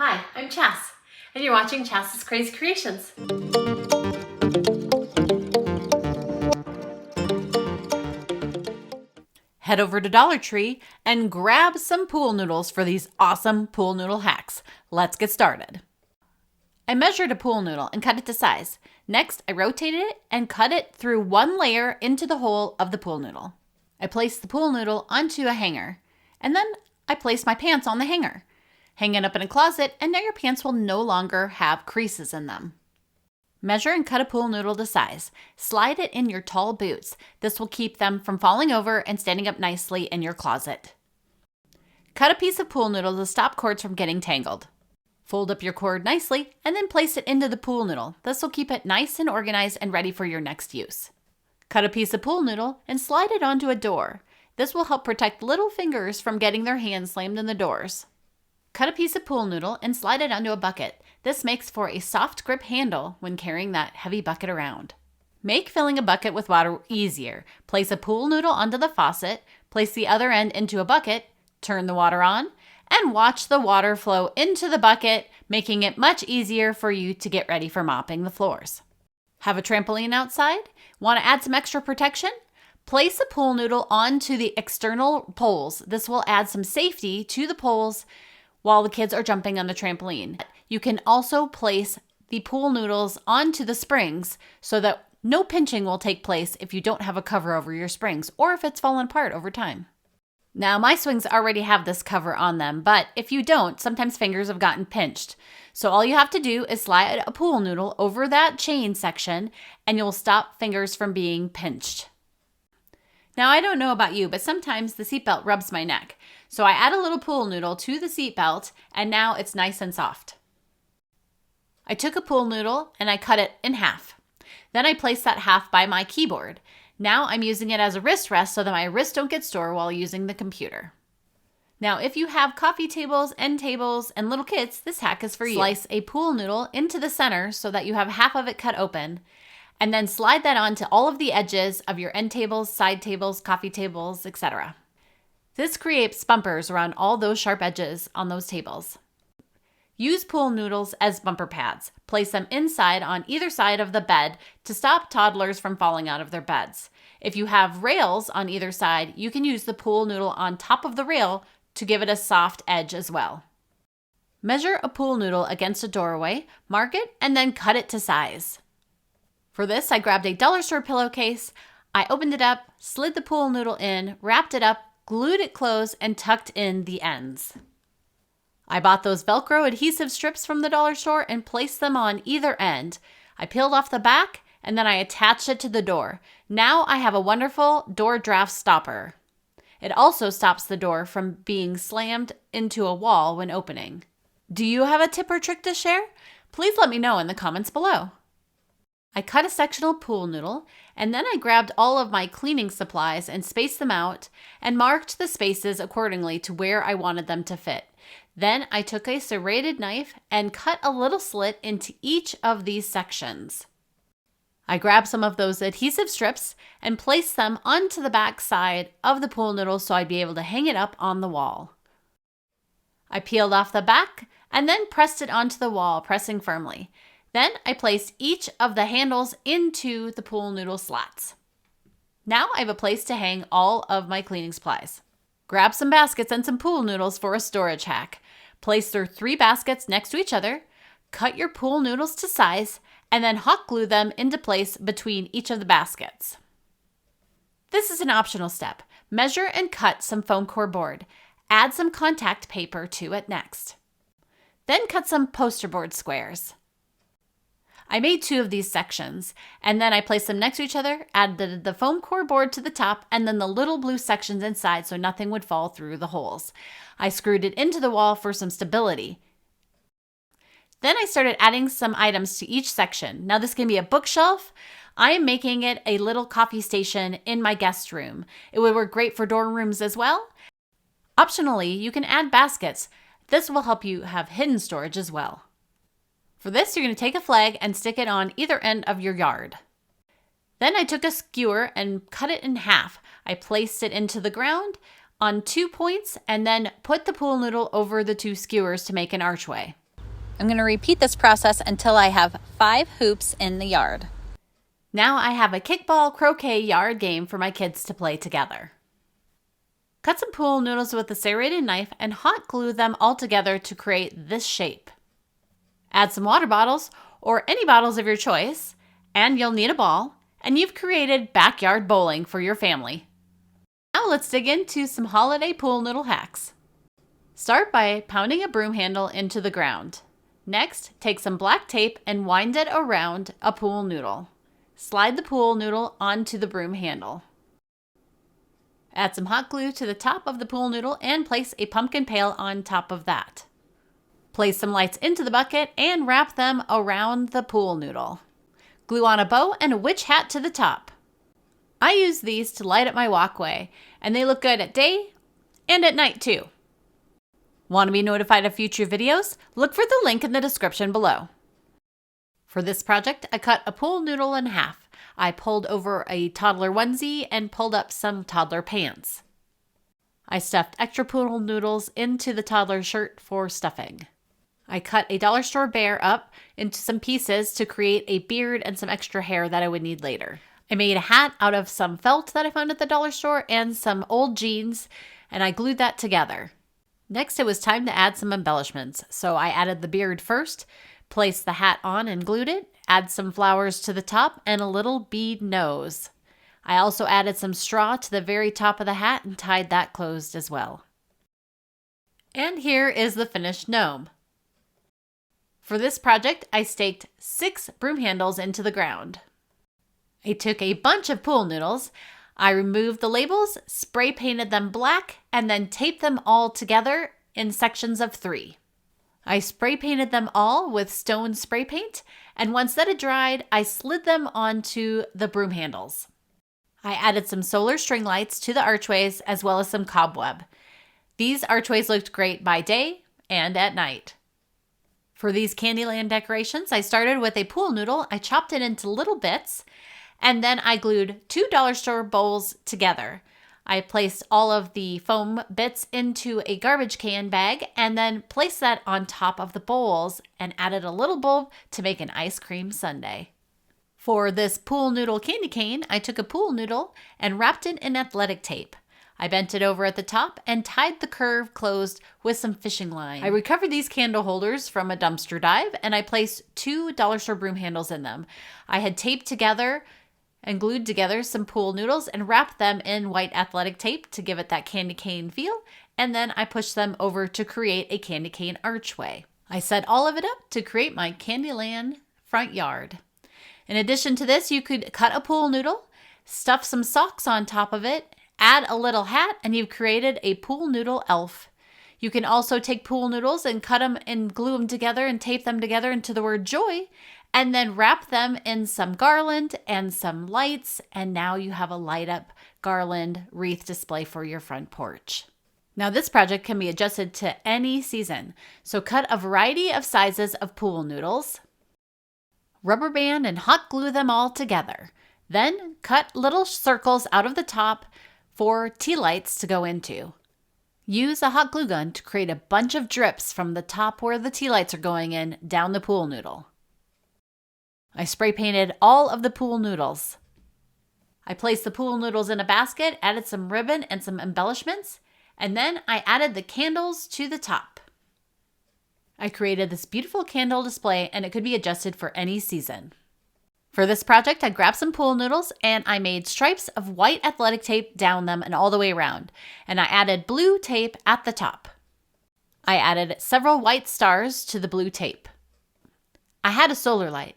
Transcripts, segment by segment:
Hi, I'm Chas, and you're watching Chas's Crazy Creations. Head over to Dollar Tree and grab some pool noodles for these awesome pool noodle hacks. Let's get started. I measured a pool noodle and cut it to size. Next, I rotated it and cut it through one layer into the hole of the pool noodle. I placed the pool noodle onto a hanger, and then I placed my pants on the hanger. Hang it up in a closet, and now your pants will no longer have creases in them. Measure and cut a pool noodle to size. Slide it in your tall boots. This will keep them from falling over and standing up nicely in your closet. Cut a piece of pool noodle to stop cords from getting tangled. Fold up your cord nicely and then place it into the pool noodle. This will keep it nice and organized and ready for your next use. Cut a piece of pool noodle and slide it onto a door. This will help protect little fingers from getting their hands slammed in the doors. Cut a piece of pool noodle and slide it onto a bucket. This makes for a soft grip handle when carrying that heavy bucket around. Make filling a bucket with water easier. Place a pool noodle onto the faucet, place the other end into a bucket, turn the water on, and watch the water flow into the bucket, making it much easier for you to get ready for mopping the floors. Have a trampoline outside? Want to add some extra protection? Place a pool noodle onto the external poles. This will add some safety to the poles while the kids are jumping on the trampoline. You can also place the pool noodles onto the springs so that no pinching will take place if you don't have a cover over your springs or if it's fallen apart over time. Now, my swings already have this cover on them, but if you don't, sometimes fingers have gotten pinched. So all you have to do is slide a pool noodle over that chain section and you'll stop fingers from being pinched. Now, I don't know about you, but sometimes the seatbelt rubs my neck. So I add a little pool noodle to the seatbelt and now it's nice and soft. I took a pool noodle and I cut it in half. Then I placed that half by my keyboard. Now I'm using it as a wrist rest so that my wrists don't get sore while using the computer. Now, if you have coffee tables, end tables, and little kids, this hack is for you. Slice a pool noodle into the center so that you have half of it cut open, and then slide that onto all of the edges of your end tables, side tables, coffee tables, etc. This creates bumpers around all those sharp edges on those tables. Use pool noodles as bumper pads. Place them inside on either side of the bed to stop toddlers from falling out of their beds. If you have rails on either side, you can use the pool noodle on top of the rail to give it a soft edge as well. Measure a pool noodle against a doorway, mark it, and then cut it to size. For this, I grabbed a dollar store pillowcase. I opened it up, slid the pool noodle in, wrapped it up, glued it closed, and tucked in the ends. I bought those Velcro adhesive strips from the dollar store and placed them on either end. I peeled off the back and then I attached it to the door. Now I have a wonderful door draft stopper. It also stops the door from being slammed into a wall when opening. Do you have a tip or trick to share? Please let me know in the comments below. I cut a sectional pool noodle and then I grabbed all of my cleaning supplies and spaced them out and marked the spaces accordingly to where I wanted them to fit. Then I took a serrated knife and cut a little slit into each of these sections. I grabbed some of those adhesive strips and placed them onto the back side of the pool noodle so I'd be able to hang it up on the wall. I peeled off the back and then pressed it onto the wall, pressing firmly. Then I placed each of the handles into the pool noodle slats. Now I have a place to hang all of my cleaning supplies. Grab some baskets and some pool noodles for a storage hack. Place their 3 baskets next to each other, cut your pool noodles to size, and then hot glue them into place between each of the baskets. This is an optional step. Measure and cut some foam core board. Add some contact paper to it next. Then cut some poster board squares. I made 2 of these sections, and then I placed them next to each other, added the foam core board to the top, and then the little blue sections inside so nothing would fall through the holes. I screwed it into the wall for some stability. Then I started adding some items to each section. Now this can be a bookshelf. I am making it a little coffee station in my guest room. It would work great for dorm rooms as well. Optionally, you can add baskets. This will help you have hidden storage as well. For this, you're going to take a flag and stick it on either end of your yard. Then I took a skewer and cut it in half. I placed it into the ground on 2 points and then put the pool noodle over the 2 skewers to make an archway. I'm going to repeat this process until I have 5 hoops in the yard. Now I have a kickball croquet yard game for my kids to play together. Cut some pool noodles with a serrated knife and hot glue them all together to create this shape. Add some water bottles or any bottles of your choice, and you'll need a ball, and you've created backyard bowling for your family. Now let's dig into some holiday pool noodle hacks. Start by pounding a broom handle into the ground. Next, take some black tape and wind it around a pool noodle. Slide the pool noodle onto the broom handle. Add some hot glue to the top of the pool noodle and place a pumpkin pail on top of that. Place some lights into the bucket and wrap them around the pool noodle. Glue on a bow and a witch hat to the top. I use these to light up my walkway, and they look good at day and at night too. Want to be notified of future videos? Look for the link in the description below. For this project, I cut a pool noodle in half. I pulled over a toddler onesie and pulled up some toddler pants. I stuffed extra pool noodles into the toddler shirt for stuffing. I cut a dollar store bear up into some pieces to create a beard and some extra hair that I would need later. I made a hat out of some felt that I found at the dollar store and some old jeans, and I glued that together. Next, it was time to add some embellishments. So I added the beard first, placed the hat on and glued it, add some flowers to the top and a little bead nose. I also added some straw to the very top of the hat and tied that closed as well. And here is the finished gnome. For this project, I staked 6 broom handles into the ground. I took a bunch of pool noodles. I removed the labels, spray painted them black, and then taped them all together in sections of 3. I spray painted them all with stone spray paint, and once that had dried, I slid them onto the broom handles. I added some solar string lights to the archways as well as some cobweb. These archways looked great by day and at night. For these Candyland decorations, I started with a pool noodle. I chopped it into little bits, and then I glued 2 dollar store bowls together. I placed all of the foam bits into a garbage can bag and then placed that on top of the bowls and added a little bulb to make an ice cream sundae. For this pool noodle candy cane, I took a pool noodle and wrapped it in athletic tape. I bent it over at the top and tied the curve closed with some fishing line. I recovered these candle holders from a dumpster dive and I placed 2 dollar store broom handles in them. I had taped together and glued together some pool noodles and wrapped them in white athletic tape to give it that candy cane feel, and then I pushed them over to create a candy cane archway. I set all of it up to create my Candyland front yard. In addition to this, you could cut a pool noodle, stuff some socks on top of it, add a little hat, and you've created a pool noodle elf. You can also take pool noodles and cut them and glue them together and tape them together into the word joy, and then wrap them in some garland and some lights, and now you have a light up garland wreath display for your front porch. Now this project can be adjusted to any season, so cut a variety of sizes of pool noodles, rubber band and hot glue them all together. Then cut little circles out of the top for tea lights to go into. Use a hot glue gun to create a bunch of drips from the top where the tea lights are going in down the pool noodle. I spray painted all of the pool noodles. I placed the pool noodles in a basket, added some ribbon and some embellishments, and then I added the candles to the top. I created this beautiful candle display and it could be adjusted for any season. For this project, I grabbed some pool noodles and I made stripes of white athletic tape down them and all the way around, and I added blue tape at the top. I added several white stars to the blue tape. I had a solar light,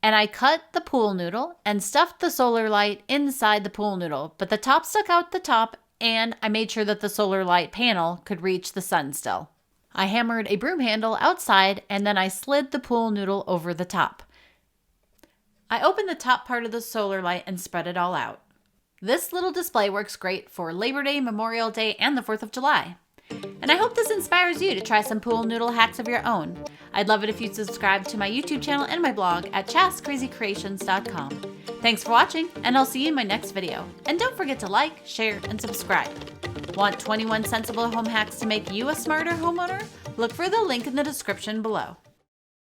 and I cut the pool noodle and stuffed the solar light inside the pool noodle, but the top stuck out the top, and I made sure that the solar light panel could reach the sun still. I hammered a broom handle outside, and then I slid the pool noodle over the top. I opened the top part of the solar light and spread it all out. This little display works great for Labor Day, Memorial Day, and the 4th of July. And I hope this inspires you to try some pool noodle hacks of your own. I'd love it if you'd subscribe to my YouTube channel and my blog at chascrazycreations.com. Thanks for watching, and I'll see you in my next video. And don't forget to like, share, and subscribe. Want 21 sensible home hacks to make you a smarter homeowner? Look for the link in the description below.